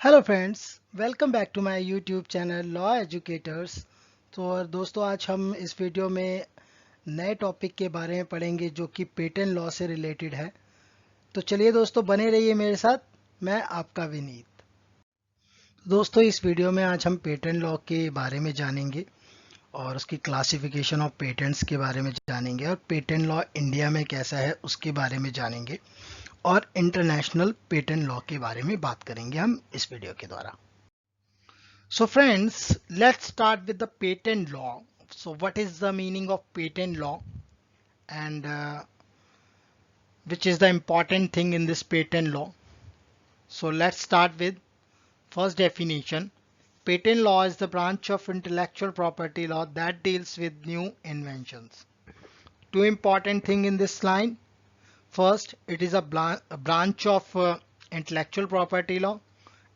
Hello friends, welcome back to my YouTube channel law educators. तो और दोस्तों, आज हम इस वीडियो में नए टॉपिक के बारे में पढ़ेंगे जो कि पेटेंट लॉ से रिलेटेड है। तो चलिए दोस्तों, बने रहिए मेरे साथ। मैं आपका विनीत। दोस्तों, इस वीडियो में आज हम पेटेंट लॉ के बारे में जानेंगे और उसकी क्लासिफिकेशन ऑफ पेटेंट्स के बारे में जानेंगे और पेटेंट लॉ इंडिया में कैसा है उसके बारे में जानेंगे और इंटरनेशनल पेटेंट लॉ के बारे में बात करेंगे हम इस वीडियो के द्वारा। So friends, let's start with the patent law. So what is the meaning of patent law and which is the important thing in this patent law? So let's start with first definition. Patent law is the branch of intellectual property law that deals with new inventions. Two important thing in this line. First, it is a branch of intellectual property law,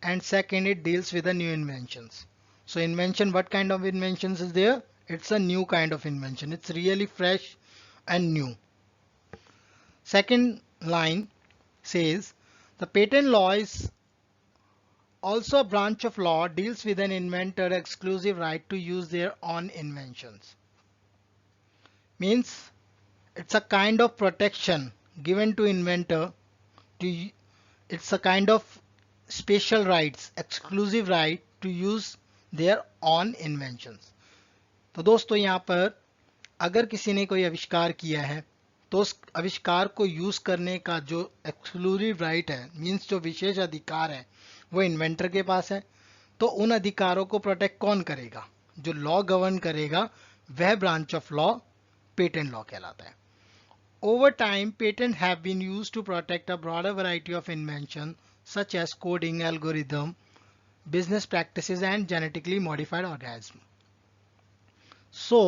and second, it deals with the new inventions. So invention, what kind of inventions is there? It's a new kind of invention. It's really fresh and new. Second line says the patent law is also a branch of law deals with an inventor exclusive right to use their own inventions. Means it's a kind of protection given to inventor to it's a kind of special rights, exclusive right to use their own inventions. तो दोस्तों, यहाँ पर अगर किसी ने कोई आविष्कार किया है तो उस आविष्कार को यूज करने का जो एक्सक्लूसिव राइट है, मींस जो विशेष अधिकार है, वो इन्वेंटर के पास है। तो उन अधिकारों को प्रोटेक्ट कौन करेगा? जो लॉ गवर्न करेगा, वह branch of law patent law कहलाता है। Over time, patents have been used to protect a broader variety of inventions such as coding, algorithm, business practices and genetically modified organisms. So,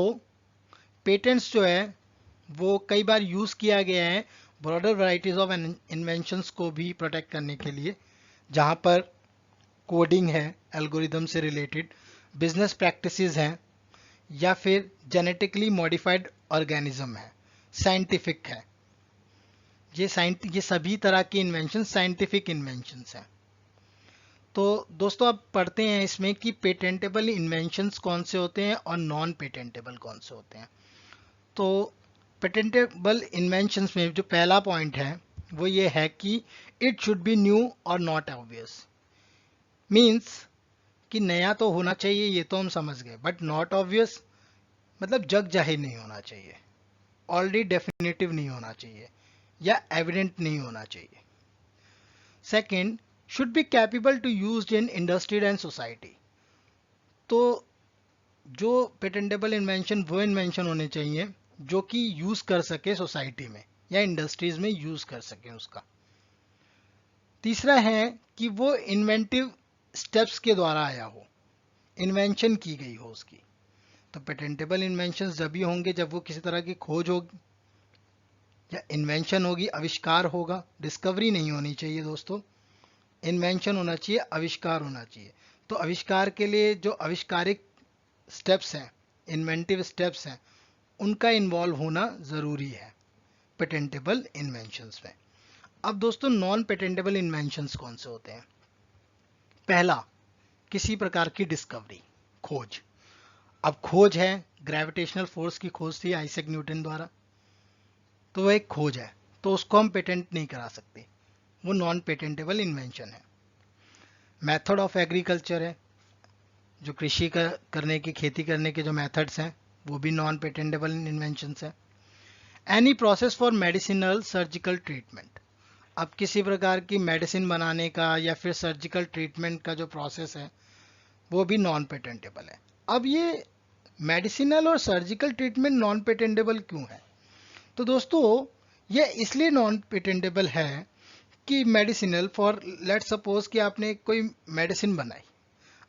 patents जो है वो कई बार use किया गया है broader varieties of inventions को भी प्रोटेक्ट करने के लिए, जहां पर कोडिंग है, एल्गोरिदम से रिलेटेड, बिजनेस प्रैक्टिसेस हैं, या फिर जेनेटिकली मॉडिफाइड ऑर्गेनिज्म है, साइंटिफिक है। ये सभी तरह की इन्वेंशन साइंटिफिक इन्वेंशंस हैं। तो दोस्तों, अब पढ़ते हैं इसमें कि पेटेंटेबल इन्वेंशंस कौन से होते हैं और नॉन पेटेंटेबल कौन से होते हैं। तो पेटेंटेबल इन्वेंशंस में जो पहला पॉइंट है वो ये है कि इट शुड बी न्यू और नॉट ऑब्वियस। मीन्स कि नया तो होना चाहिए, ये तो हम समझ गए, बट नॉट ऑब्वियस मतलब जग जाहिर नहीं होना चाहिए, ऑलरेडी डेफिनेटिव नहीं होना चाहिए, या एविडेंट नहीं होना चाहिए। Second, should be capable to use in industry and society. तो जो पेटेंटेबल इन्वेंशन वो इन्वेंशन होने चाहिए जो कि यूज कर सके सोसाइटी में या इंडस्ट्रीज में यूज कर सके उसका। तीसरा है कि वो इन्वेंटिव स्टेप्स के द्वारा आया हो, इन्वेंशन की गई हो उसकी। तो पेटेंटेबल इन्वेंशन जब भी होंगे जब वो किसी तरह की खोज होगी या इन्वेंशन होगी, आविष्कार होगा। डिस्कवरी नहीं होनी चाहिए दोस्तों, इन्वेंशन होना चाहिए, आविष्कार होना चाहिए। तो आविष्कार के लिए जो आविष्कारिक स्टेप्स हैं, इन्वेंटिव स्टेप्स हैं, उनका इन्वॉल्व होना ज़रूरी है पेटेंटेबल इन्वेंशंस में। अब दोस्तों, नॉन पेटेंटेबल इन्वेंशंस कौन से होते हैं? पहला, किसी प्रकार की डिस्कवरी, खोज। अब खोज है, ग्रेविटेशनल फोर्स की खोज थी आइजैक न्यूटन द्वारा, तो वह एक खोज है, तो उसको हम पेटेंट नहीं करा सकते, वो नॉन पेटेंटेबल इन्वेंशन है। मेथड ऑफ एग्रीकल्चर है, जो कृषि करने की, खेती करने के जो मेथड्स हैं, वो भी नॉन पेटेंटेबल इन्वेंशंस हैं। Any process for medicinal surgical treatment. अब किसी प्रकार की मेडिसिन बनाने का या फिर सर्जिकल ट्रीटमेंट का जो प्रोसेस है वो भी नॉन पेटेंटेबल है। अब ये मेडिसिनल और सर्जिकल ट्रीटमेंट नॉन पेटेंटेबल क्यों है? तो दोस्तों, ये इसलिए नॉन पेटेंटेबल है कि मेडिसिनल, फॉर लेट सपोज कि आपने कोई मेडिसिन बनाई।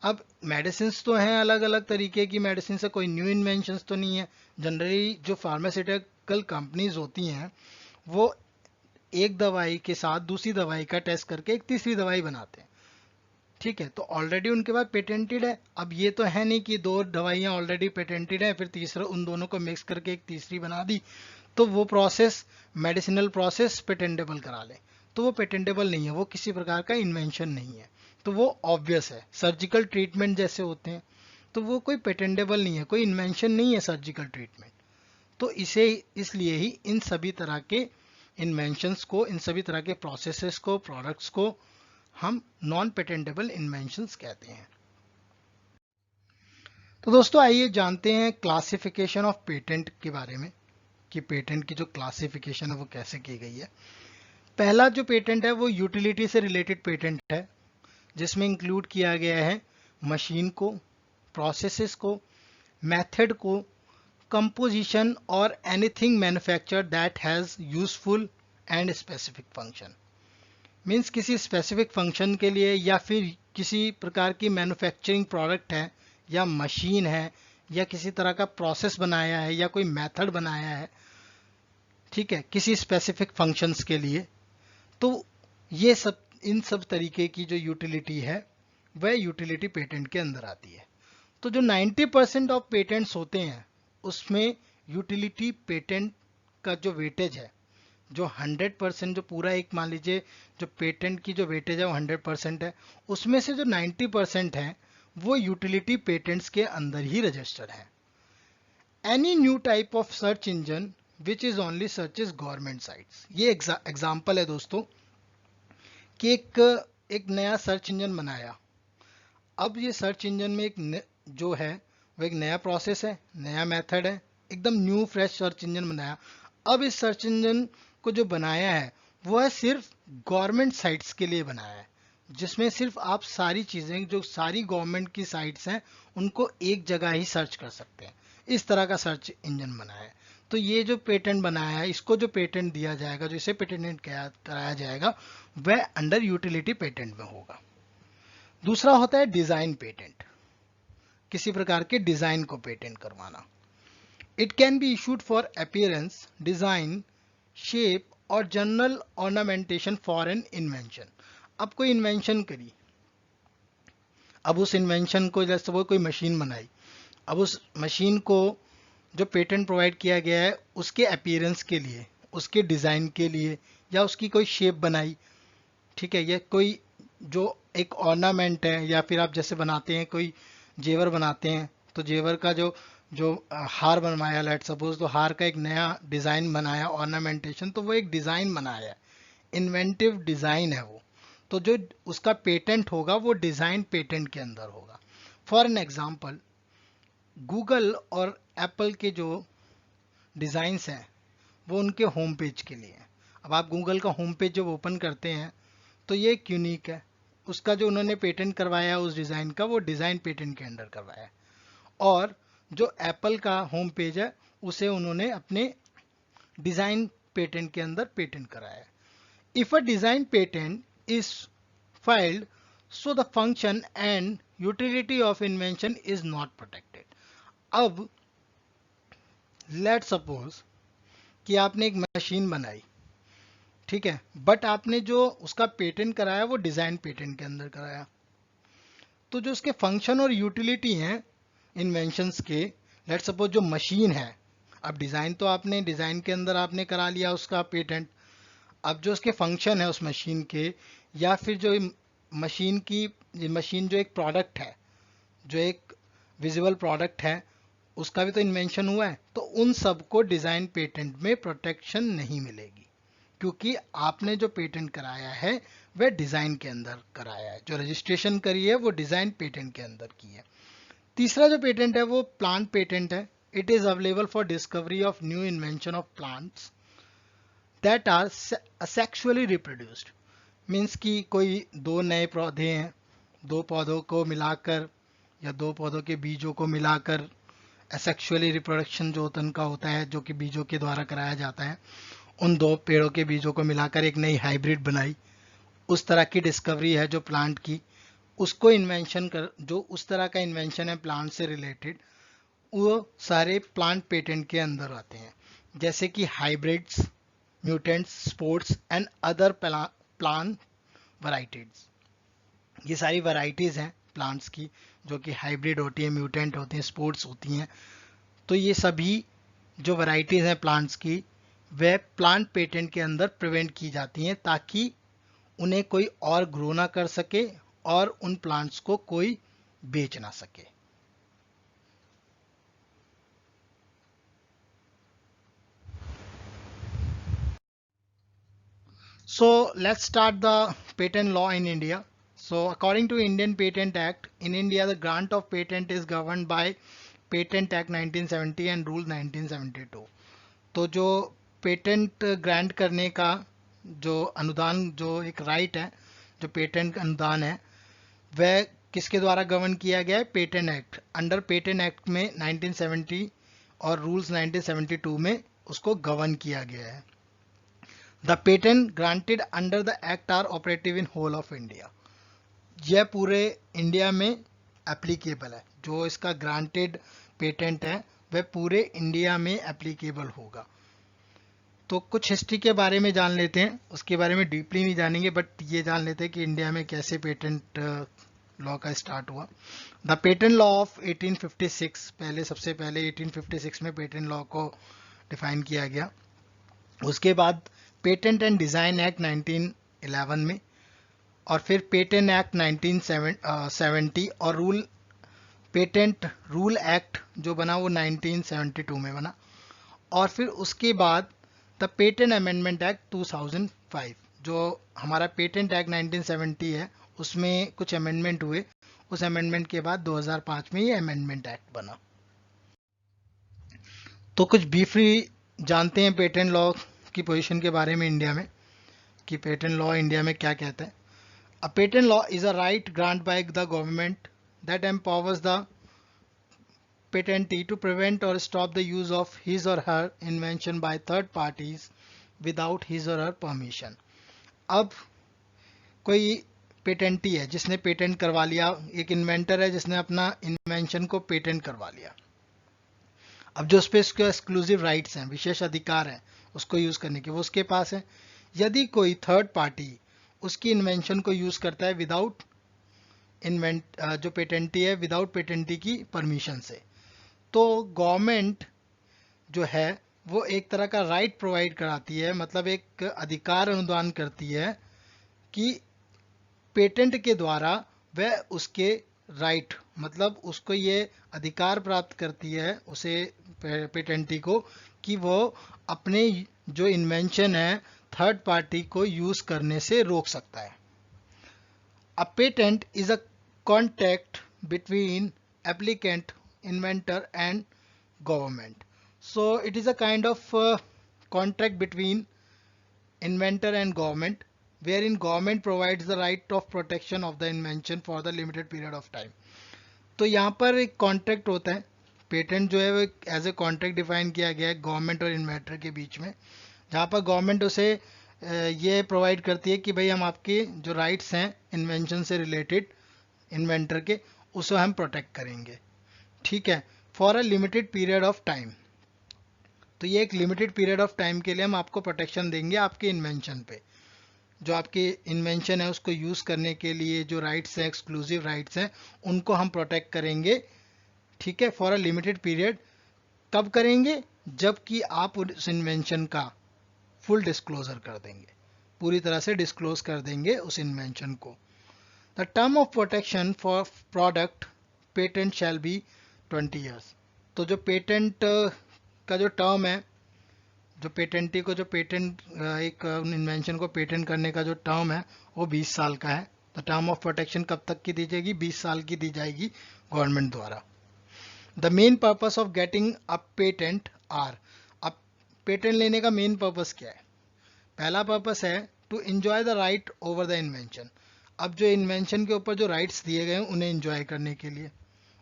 अब मेडिसिन तो हैं अलग अलग तरीके की मेडिसिन, से कोई न्यू इन्वेंशन तो नहीं है। जनरली जो फार्मास्यूटिकल कंपनीज होती हैं वो एक दवाई के साथ दूसरी दवाई का टेस्ट करके एक तीसरी दवाई बनाते हैं, ठीक है? तो ऑलरेडी उनके पास पेटेंटेड है। अब ये तो है नहीं कि दो दवाइयाँ ऑलरेडी पेटेंटेड है फिर तीसरा उन दोनों को मिक्स करके एक तीसरी बना दी, तो वो प्रोसेस, मेडिसिनल प्रोसेस पेटेंटेबल करा ले। तो वो पेटेंटेबल नहीं है, वो किसी प्रकार का इन्वेंशन नहीं है। तो वो ऑब्वियस है। सर्जिकल ट्रीटमेंट जैसे होते हैं तो वो कोई पेटेंटेबल नहीं है, कोई इन्वेंशन नहीं है सर्जिकल ट्रीटमेंट। तो इसे इसलिए ही इन सभी तरह के इन्वेंशंस को, इन सभी तरह के प्रोसेसेस को, प्रोडक्ट्स को हम नॉन पेटेंटेबल इन्वेंशंस कहते हैं। तो दोस्तों आइए जानते हैं क्लासिफिकेशन ऑफ पेटेंट के बारे में, कि पेटेंट की जो क्लासिफिकेशन है वो कैसे की गई है। पहला जो पेटेंट है वो यूटिलिटी से रिलेटेड पेटेंट है, जिसमें इंक्लूड किया गया है मशीन को, प्रोसेसेस को, मेथड को, कंपोजिशन और anything manufacture that has useful and specific function. Means किसी स्पेसिफिक फंक्शन के लिए, या फिर किसी प्रकार की मैन्युफैक्चरिंग प्रोडक्ट है या मशीन है, या किसी तरह का प्रोसेस बनाया है या कोई मेथड बनाया है, ठीक है, किसी स्पेसिफिक फंक्शंस के लिए, तो ये सब, इन सब तरीके की जो यूटिलिटी है वह यूटिलिटी पेटेंट के अंदर आती है। तो जो 90% ऑफ पेटेंट्स होते हैं उसमें यूटिलिटी पेटेंट का जो वेटेज है, जो 100%, जो पूरा एक मान लीजिए जो पेटेंट की जो वेटेज है वो 100% है, उसमें से जो 90% है वो यूटिलिटी पेटेंट्स के अंदर ही रजिस्टर्ड है। Any new type of search engine which is only search is government sites. ये एग्जाम्पल है दोस्तों कि एक नया सर्च इंजन बनाया। अब ये सर्च इंजन में जो है वो एक नया प्रोसेस है, नया मेथड है, एकदम न्यू फ्रेश सर्च इंजन बनाया। अब इस सर्च इंजन को जो बनाया है वो है सिर्फ गवर्नमेंट साइट्स के लिए बनाया है, जिसमें सिर्फ आप सारी चीज़ें, जो सारी गवर्नमेंट की साइट्स हैं, उनको एक जगह ही सर्च कर सकते हैं। इस तरह का सर्च इंजन बनाया है। तो ये जो पेटेंट बनाया है, इसको जो पेटेंट दिया जाएगा, जो इसे पेटेंट कराया जाएगा, वह अंडर यूटिलिटी पेटेंट में होगा। दूसरा होता है डिजाइन पेटेंट, किसी प्रकार के डिजाइन को पेटेंट करवाना। It can be issued for appearance, design, shape और general ornamentation for an invention. अब कोई इन्वेंशन करी, अब उस इन्वेंशन को, जैसे वो कोई मशीन बनाई, अब उस मशीन को जो पेटेंट प्रोवाइड किया गया है उसके अपीयरेंस के लिए, उसके डिज़ाइन के लिए, या उसकी कोई शेप बनाई, ठीक है, या कोई जो एक ऑर्नामेंट है, या फिर आप जैसे बनाते हैं कोई जेवर बनाते हैं, तो जेवर का जो जो हार बनवाया, लेट सपोज, तो हार का एक नया डिज़ाइन बनाया, ऑर्नामेंटेशन, तो वो एक डिज़ाइन बनाया है, इन्वेंटिव डिज़ाइन है वो। तो जो उसका पेटेंट होगा वो डिज़ाइन पेटेंट के अंदर होगा। फॉर एन एग्जांपल, गूगल और एप्पल के जो डिज़ाइंस हैं वो उनके होम पेज के लिए हैं। अब आप गूगल का होम पेज जब ओपन करते हैं तो ये एक यूनिक है, उसका जो उन्होंने पेटेंट करवाया उस डिज़ाइन का, वो डिज़ाइन पेटेंट के अंडर करवाया है। और जो एप्पल का होम पेज है उसे उन्होंने अपने डिज़ाइन पेटेंट के अंदर पेटेंट कराया है। If a design patent is filed, so the function and utility of invention is not protected. अब लेट सपोज कि आपने एक मशीन बनाई, ठीक है, बट आपने जो उसका पेटेंट कराया वो डिज़ाइन पेटेंट के अंदर कराया, तो जो उसके फंक्शन और यूटिलिटी हैं इन्वेंशंस के, लेट सपोज जो मशीन है, अब डिज़ाइन तो आपने डिज़ाइन के अंदर आपने करा लिया उसका पेटेंट, अब जो उसके फंक्शन है उस मशीन के, या फिर जो मशीन जो एक प्रोडक्ट है, जो एक विजिबल प्रोडक्ट है, उसका भी तो इन्वेंशन हुआ है, तो उन सब को डिज़ाइन पेटेंट में प्रोटेक्शन नहीं मिलेगी, क्योंकि आपने जो पेटेंट कराया है वह डिज़ाइन के अंदर कराया है, जो रजिस्ट्रेशन करी है वो डिज़ाइन पेटेंट के अंदर की है। तीसरा जो पेटेंट है वो प्लांट पेटेंट है। It is available for discovery of new invention of plants that are sexually reproduced. Means कि कोई दो नए पौधे हैं, दो पौधों को मिलाकर या दो पौधों के बीजों को मिलाकर एसेक्सुअली रिप्रोडक्शन जो उनका होता है, जो कि बीजों के द्वारा कराया जाता है, उन दो पेड़ों के बीजों को मिलाकर एक नई हाइब्रिड बनाई, उस तरह की डिस्कवरी है जो प्लांट की, उसको इन्वेंशन कर, जो उस तरह का इन्वेंशन है प्लांट से रिलेटेड, वो सारे प्लांट पेटेंट के अंदर आते हैं, जैसे कि hybrids, mutants, sports and other plant varieties. ये सारी वैराइटीज हैं प्लांट्स की, जो कि हाइब्रिड होती है, म्यूटेंट होते हैं, स्पोर्ट्स होती हैं। तो ये सभी जो वैराइटीज हैं प्लांट्स की, वे प्लांट पेटेंट के अंदर प्रिवेंट की जाती हैं, ताकि उन्हें कोई और ग्रो ना कर सके और उन प्लांट्स को कोई बेच ना सके। So let's start the patent law in India. So according to Indian Patent Act, in India the grant of patent is governed by Patent Act 1970 and Rule 1972. तो जो पेटेंट ग्रांट करने का जो अनुदान, जो एक राइट है, जो पेटेंट अनुदान है, वह किसके द्वारा गवर्न किया गया है? Patent act. Under patent act में 1970 और रूल्स 1972 में उसको गवर्न किया गया है। The patent granted under the act are operative in whole of India. यह पूरे इंडिया में एप्लीकेबल है। जो इसका ग्रांटेड पेटेंट है वह पूरे इंडिया में एप्लीकेबल होगा। तो कुछ हिस्ट्री के बारे में जान लेते हैं, उसके बारे में डीपली नहीं जानेंगे, बट ये जान लेते हैं कि इंडिया में कैसे पेटेंट लॉ का स्टार्ट हुआ। द पेटेंट लॉ ऑफ 1856, सबसे पहले 1856 में पेटेंट लॉ को डिफाइन किया गया। उसके बाद पेटेंट एंड डिज़ाइन एक्ट 1911 में, और फिर पेटेंट एक्ट 1970 और पेटेंट रूल एक्ट जो बना वो 1972 में बना। और फिर उसके बाद द पेटेंट अमेंडमेंट एक्ट 2005। जो हमारा पेटेंट एक्ट 1970 है उसमें कुछ अमेंडमेंट हुए, उस अमेंडमेंट के बाद 2005 में ये अमेंडमेंट एक्ट बना। तो कुछ ब्रीफली जानते हैं पेटेंट लॉ की पोजीशन के बारे में इंडिया में, कि पेटेंट लॉ इंडिया में क्या कहता है। A patent law is a right grant by the government that empowers the patentee to prevent or stop the use of his or her invention by third parties without his or her permission। अब कोई पेटेंटी है जिसने patent करवा लिया, एक inventor है जिसने अपना इन्वेंशन को पेटेंट करवा लिया। अब जो उस पर उसके एक्सक्लूसिव राइट्स हैं, विशेष अधिकार हैं उसको यूज करने के, वो उसके पास है। यदि कोई थर्ड पार्टी उसकी इन्वेंशन को यूज करता है विदाउट जो पेटेंटी है विदाउट पेटेंटी की परमिशन से, तो गवर्नमेंट जो है वो एक तरह का राइट प्रोवाइड कराती है, मतलब एक अधिकार अनुदान करती है कि पेटेंट के द्वारा वह उसके राइट, मतलब उसको ये अधिकार प्राप्त करती है उसे पेटेंटी को, कि वो अपने जो इन्वेंशन है थर्ड पार्टी को यूज करने से रोक सकता है। A patent is a contract between applicant, inventor and government. So it is a kind of contract between inventor and government, wherein government provides the right of protection of the invention for the limited period of time। तो यहाँ पर एक contract होता है, patent जो है वो as a contract define किया गया है गवर्नमेंट और इन्वेंटर के बीच में, जहाँ पर गवर्नमेंट उसे ये प्रोवाइड करती है कि भाई हम आपके जो राइट्स हैं इन्वेंशन से रिलेटेड इन्वेंटर के, उसे हम प्रोटेक्ट करेंगे, ठीक है, for a limited period of time. तो ये एक लिमिटेड पीरियड ऑफ टाइम के लिए हम आपको प्रोटेक्शन देंगे आपके इन्वेंशन पे। जो आपकी इन्वेंशन है उसको यूज करने के लिए जो राइट्स हैं, एक्सक्लूसिव राइट्स हैं, उनको हम प्रोटेक्ट करेंगे, ठीक है, फॉर अ लिमिटेड पीरियड। कब करेंगे? जबकि आप उस इन्वेंशन का फुल डिस्क्लोजर कर देंगे, पूरी तरह से डिस्क्लोज कर देंगे उस इन्वेंशन को। The term of protection for product patent shall be 20 years. तो जो पेटेंट का जो टर्म है, जो पेटेंटी को जो पेटेंट एक इन्वेंशन को पेटेंट करने का जो टर्म है वो 20 साल का है। तो टर्म ऑफ प्रोटेक्शन कब तक की दी जाएगी? 20 साल की दी जाएगी गवर्नमेंट द्वारा। The main purpose of getting a patent are, अब पेटेंट लेने का मेन पर्पस क्या है? पहला पर्पस है to enjoy the right over the invention. अब जो इन्वेंशन के ऊपर जो राइट्स दिए गए हैं उन्हें एंजॉय करने के लिए,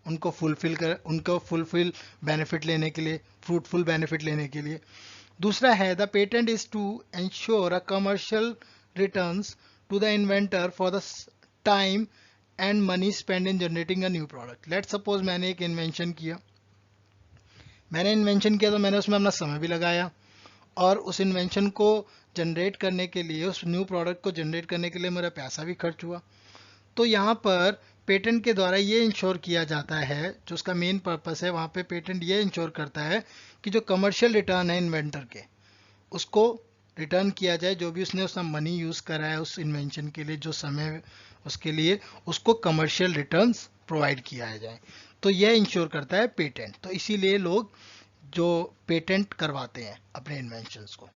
उनको फुलफिल बेनिफिट लेने के लिए, फ्रूटफुल बेनिफिट लेने के लिए। दूसरा है the patent is to ensure a commercial returns to the inventor for the time and money spend in generating a new product. Let suppose मैंने एक इन्वेंशन किया तो मैंने उसमें अपना समय भी लगाया, और उस इन्वेंशन को जनरेट करने के लिए, उस न्यू प्रोडक्ट को जनरेट करने के लिए मेरा पैसा भी खर्च हुआ। तो यहाँ पर पेटेंट के द्वारा ये इंश्योर किया जाता है, जो उसका मेन पर्पस है वहाँ पे पेटेंट ये इंश्योर करता है कि जो कमर्शियल रिटर्न है इन्वेंटर के, उसको रिटर्न किया जाए, जो भी उसने उसका मनी यूज करा है उस इन्वेंशन के लिए, जो समय उसके लिए, उसको कमर्शियल रिटर्न्स प्रोवाइड किया जाए। तो यह इंश्योर करता है पेटेंट। तो इसीलिए लोग जो पेटेंट करवाते हैं अपने इन्वेंशंस को।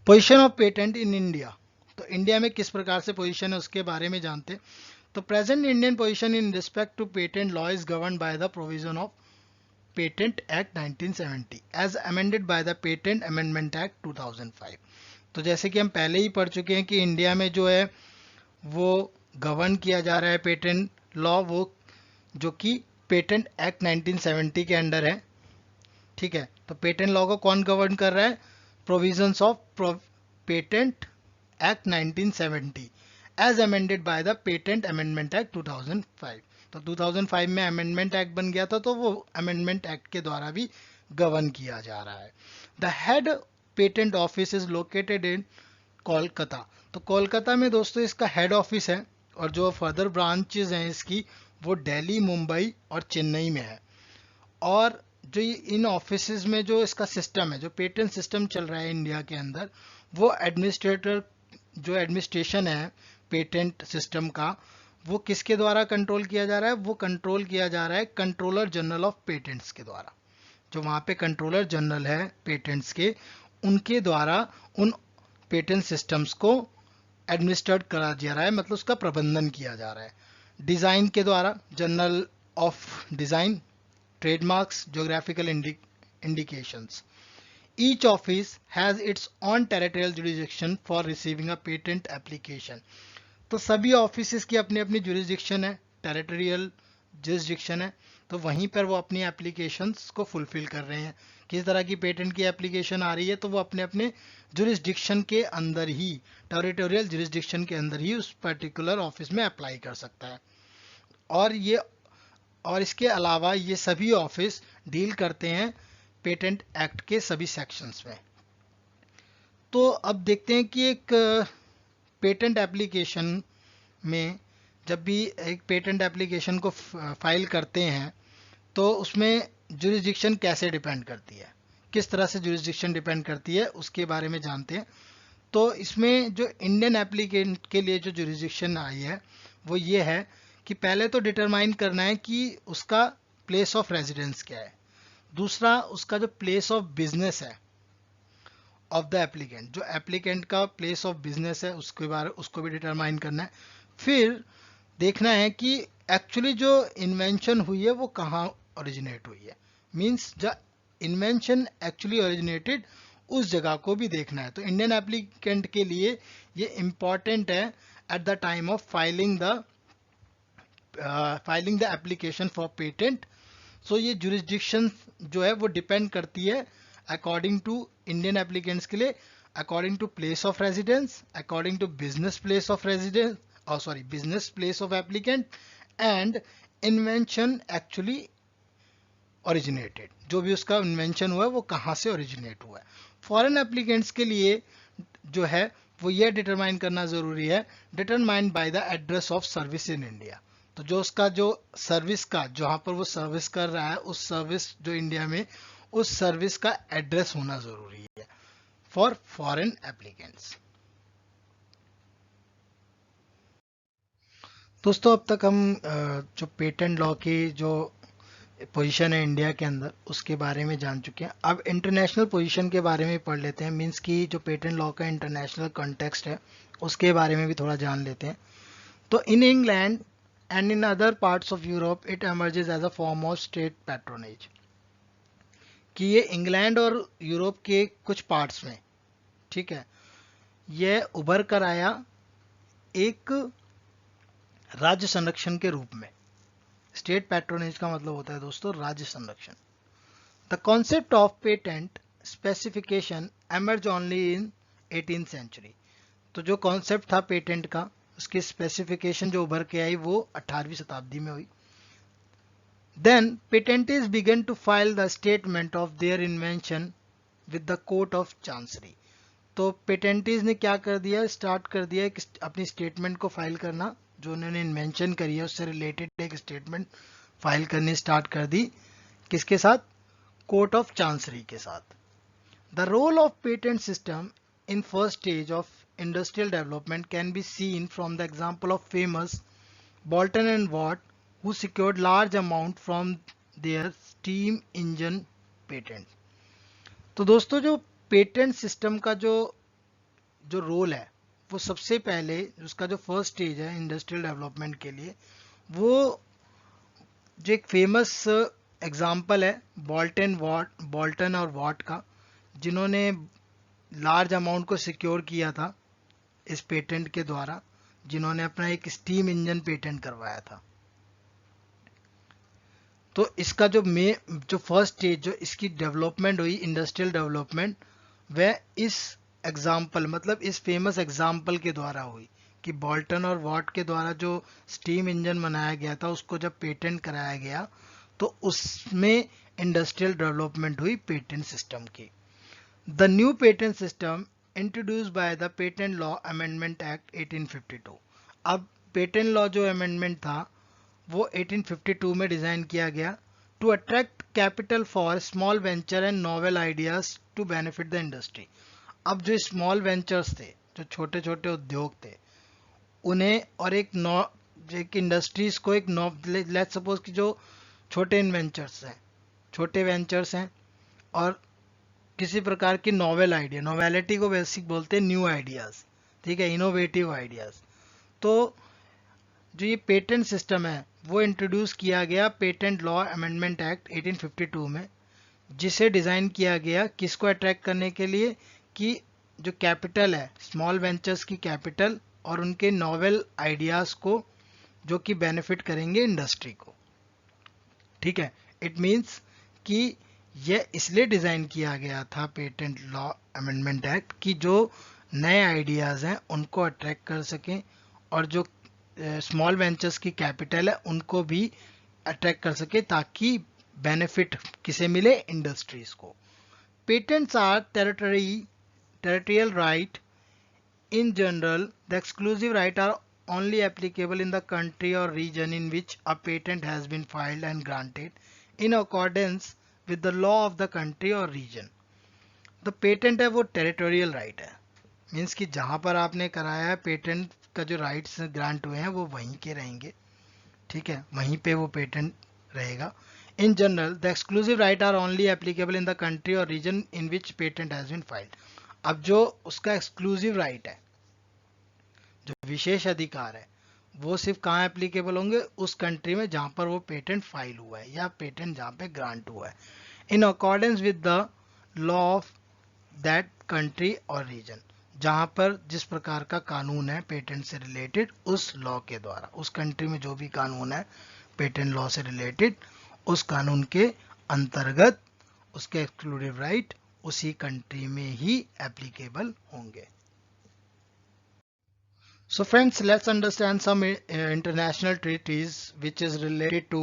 Position of patent in India, तो इंडिया में किस प्रकार से पोजीशन है उसके बारे में जानते हैं। तो present Indian position in respect to patent law is govern by the provision of patent act 1970 as amended by the patent amendment act 2005। तो जैसे कि हम पहले ही पढ़ चुके हैं कि इंडिया में जो है वो गवर्न किया जा रहा है पेटेंट लॉ, वो जो कि पेटेंट एक्ट 1970 के अंडर है। ठीक है, तो पेटेंट लॉ को कौन गवर्न कर रहा है? Provisions of patent act 1970 as amended by the patent amendment act 2005। तो 2005 में अमेंडमेंट एक्ट बन गया था, तो वो अमेंडमेंट एक्ट के द्वारा भी गवर्न किया जा रहा है। The head patent office is located in Kolkata. तो कोलकाता में दोस्तों इसका हेड ऑफिस है, और जो फर्दर ब्रांचेज हैं इसकी वो दिल्ली, मुंबई और चेन्नई में है। और जो ये इन ऑफिसेज में जो इसका सिस्टम है, जो पेटेंट सिस्टम चल रहा है इंडिया के अंदर, वो एडमिनिस्ट्रेटर, जो एडमिनिस्ट्रेशन है पेटेंट सिस्टम का, वो किसके द्वारा कंट्रोल किया जा रहा है? वो कंट्रोल किया जा रहा है कंट्रोलर जनरल ऑफ पेटेंट्स के द्वारा। जो वहाँ पे कंट्रोलर जनरल है पेटेंट्स के, उनके द्वारा उन पेटेंट सिस्टम्स को एडमिनिस्ट्रेट करा जा रहा है, मतलब उसका प्रबंधन किया जा रहा है। डिज़ाइन के द्वारा general of design, trademarks, geographical indications. Each office has its own territorial jurisdiction for receiving a patent application. तो सभी ऑफिस की अपनी अपनी जुरिस्डिक्शन है, टेरिटोरियल जुरिस्डिक्शन है। तो वहीं पर वो अपनी एप्लीकेशंस को फुलफिल कर रहे हैं। किस तरह की पेटेंट की एप्लीकेशन आ रही है, तो वो अपने अपने जुरिस्डिक्शन के अंदर ही, टेरिटोरियल जुरिस्डिक्शन के अंदर ही उस पर्टिकुलर ऑफिस में अप्लाई कर सकता है। और इसके अलावा ये सभी ऑफिस डील करते हैं पेटेंट एक्ट के सभी सेक्शंस में। तो अब देखते हैं कि एक पेटेंट एप्लीकेशन में, जब भी एक पेटेंट एप्लीकेशन को फाइल करते हैं, तो उसमें जुरिस्डिक्शन कैसे डिपेंड करती है, किस तरह से जुरिस्डिक्शन डिपेंड करती है, उसके बारे में जानते हैं। तो इसमें जो इंडियन एप्लीकेंट के लिए जो जुरिस्डिक्शन आई है वो ये है कि पहले तो डिटरमाइन करना है कि उसका प्लेस ऑफ रेजिडेंस क्या है। दूसरा, उसका जो प्लेस ऑफ बिजनेस है ऑफ द एप्लीकेंट, जो एप्लीकेंट का प्लेस ऑफ बिजनेस है उसको भी डिटरमाइन करना है। फिर देखना है कि एक्चुअली जो इन्वेंशन हुई है वो कहाँ ओरिजिनेट हुई है, मींस जो इन्वेंशन एक्चुअली ओरिजिनेटेड उस जगह को भी देखना है। तो इंडियन एप्लीकेंट के लिए ये इम्पॉर्टेंट है at the time of filing the application for patent. So ये जुरिस्डिक्शन जो है वो डिपेंड करती है अकॉर्डिंग टू इंडियन एप्लीकेंट्स के लिए, according to place of residence, according to business place of residence, business place of applicant, and invention actually originated, जो भी उसका इन्वेंशन हुआ है वो कहाँ से ओरिजिनेट हुआ है। फॉरेन एप्लीकेंट्स के लिए जो है वो ये डिटरमाइन करना जरूरी है, determined by the address of service in India. तो जो उसका जो सर्विस का, जहाँ पर वो सर्विस कर रहा है, उस सर्विस जो इंडिया में, उस सर्विस का एड्रेस होना जरूरी है फॉर फॉरेन एप्लीकेंट्स। दोस्तों अब तक हम जो पेटेंट लॉ की जो पोजीशन है इंडिया के अंदर उसके बारे में जान चुके हैं। अब इंटरनेशनल पोजीशन के बारे में पढ़ लेते हैं, मींस कि जो पेटेंट लॉ का इंटरनेशनल कॉन्टेक्स्ट है उसके बारे में भी थोड़ा जान लेते हैं। तो in England and in other parts of Europe it emerges as a form of state patronage, कि ये इंग्लैंड और यूरोप के कुछ पार्ट्स में, ठीक है, ये उभर कर आया एक राज्य संरक्षण के रूप में। स्टेट पैट्रोनेज का मतलब होता है दोस्तों राज्य संरक्षण। The concept of patent specification emerge only in 18th century. तो जो कॉन्सेप्ट था पेटेंट का, उसकी स्पेसिफिकेशन जो उभर के आई वो 18वीं शताब्दी में हुई। Then patentees began to file the statement of their invention with the court of chancery. तो पेटेंटीज ने क्या कर दिया, स्टार्ट कर दिया कि अपनी स्टेटमेंट को फाइल करना, जो उन्होंने इन्वेंशन करी है उससे रिलेटेड एक स्टेटमेंट फाइल करनी स्टार्ट कर दी। किसके साथ? कोर्ट ऑफ चांसरी के साथ। The role of patent system in first stage of industrial development can be seen from the example of famous Boulton and Watt, who secured large amount from their steam engine patent. तो दोस्तों जो patent system का जो जो role है वो सबसे पहले उसका जो फर्स्ट स्टेज है इंडस्ट्रियल डेवलपमेंट के लिए वो जो एक फेमस एग्जांपल है बॉल्टन और वॉट का, जिन्होंने लार्ज अमाउंट को सिक्योर किया था इस पेटेंट के द्वारा, जिन्होंने अपना एक स्टीम इंजन पेटेंट करवाया था। तो इसका जो फर्स्ट स्टेज जो इसकी डेवलपमेंट हुई इंडस्ट्रियल डेवलपमेंट, वह इस एग्जाम्पल मतलब इस फेमस एग्जाम्पल के द्वारा हुई कि बॉल्टन और वॉट के द्वारा जो स्टीम इंजन बनाया गया था उसको जब पेटेंट कराया गया तो उसमें इंडस्ट्रियल डेवलपमेंट हुई पेटेंट सिस्टम की। The new patent system introduced by the patent law amendment act 1852। अब पेटेंट लॉ जो अमेंडमेंट था वो 1852 में डिजाइन किया गया to attract capital for small venture and novel ideas to benefit the industry. अब जो स्मॉल वेंचर्स थे, जो छोटे छोटे उद्योग थे, उन्हें और एक इंडस्ट्रीज को एक लेट्स सपोज कि जो छोटे इन्वेंचर्स हैं, छोटे वेंचर्स हैं और किसी प्रकार की नॉवेल आइडिया, नोवेलिटी को बेसिक बोलते हैं न्यू आइडियाज, ठीक है, इनोवेटिव आइडियाज। तो जो ये पेटेंट सिस्टम है वो इंट्रोड्यूस किया गया पेटेंट लॉ अमेंडमेंट एक्ट 1852 में, जिसे डिजाइन किया गया किसको अट्रैक्ट करने के लिए कि जो कैपिटल है स्मॉल वेंचर्स की कैपिटल और उनके नॉवेल आइडियाज को जो कि बेनिफिट करेंगे इंडस्ट्री को। ठीक है, इट मींस कि यह इसलिए डिजाइन किया गया था पेटेंट लॉ अमेंडमेंट एक्ट कि जो नए आइडियाज हैं उनको अट्रैक्ट कर सकें और जो स्मॉल वेंचर्स की कैपिटल है उनको भी अट्रैक्ट कर सके ताकि बेनिफिट किसे मिले, इंडस्ट्रीज को। Patents are territorial right in general. The exclusive rights are only applicable in the country or region in which a patent has been filed and granted in accordance with the law of the country or region. The patent है वो territorial right है, means कि जहां पर आपने कराया है patent का जो राइट्स ग्रांट हुए हैं वो वहीं के रहेंगे, ठीक है, वहीं पे वो पेटेंट रहेगा। In general the exclusive right are only applicable in the country और region in which patent has been filed. अब जो उसका एक्सक्लूसिव राइट है, जो विशेष अधिकार है, वो सिर्फ कहाँ एप्लीकेबल होंगे, उस कंट्री में जहां पर वो पेटेंट फाइल हुआ है या पेटेंट जहां पे ग्रांट हुआ है, in accordance with the law of that country और रीजन, जहां पर जिस प्रकार का कानून है पेटेंट से रिलेटेड उस लॉ के द्वारा, उस कंट्री में जो भी कानून है पेटेंट लॉ से रिलेटेड उस कानून के अंतर्गत उसके एक्सक्लूसिव राइट उसी कंट्री में ही एप्लीकेबल होंगे। So friends, let's understand some international treaties which is related to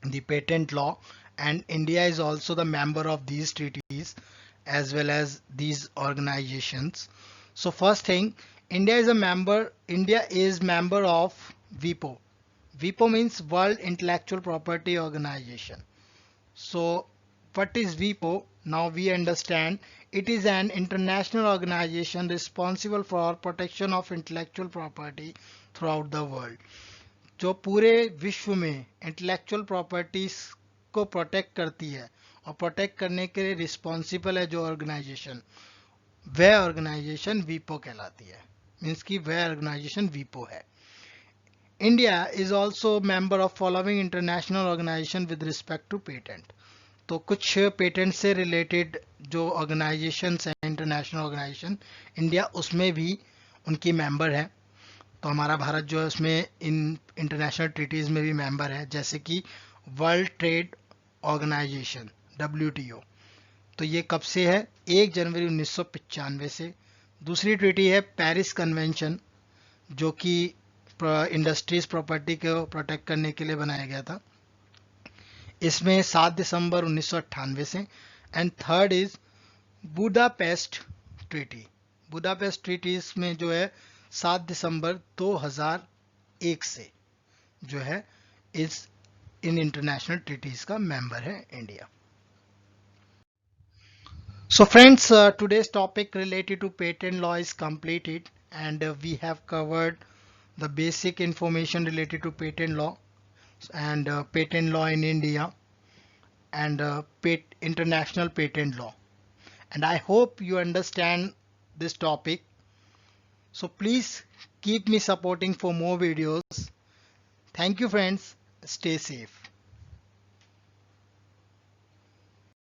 the patent law, and India is also the member of these treaties as well as these organizations. So first thing, India is member of WIPO. WIPO means World Intellectual Property Organization. So what is WIPO? Now we understand it is an international organization responsible for protection of intellectual property throughout the world. जो पूरे विश्व में intellectual properties को protect करती है और protect करने के लिए रिस्पॉन्सिबल है जो ऑर्गेनाइजेशन, वह ऑर्गेनाइजेशन वीपो कहलाती है, मीन्स कि वह ऑर्गेनाइजेशन वीपो है। India is also member of following international organisation with respect to patent. तो कुछ पेटेंट से रिलेटेड जो ऑर्गेनाइजेशंस हैं इंटरनेशनल ऑर्गेनाइजेशन, इंडिया उसमें भी उनकी मेंबर है। तो हमारा भारत जो है उसमें इन इंटरनेशनल ट्रीटीज में भी मेंबर है, जैसे कि वर्ल्ड ट्रेड ऑर्गेनाइजेशन WTO। तो ये कब से है? 1 जनवरी 1995 से। दूसरी ट्रीटी है पेरिस कन्वेंशन, जो कि इंडस्ट्रीज प्रॉपर्टी को प्रोटेक्ट करने के लिए बनाया गया था, इसमें 7 दिसंबर 1998 से। And third is Budapest treaty. Budapest treaties में जो है 7 दिसंबर 2001 से जो है इन इंटरनेशनल ट्रीटीज का मेंबर है India. So friends, today's topic related to patent law is completed, and we have covered the basic information related to patent law and patent law in India and international patent law. And I hope you understand this topic. So please keep me supporting for more videos. Thank you friends. Stay safe.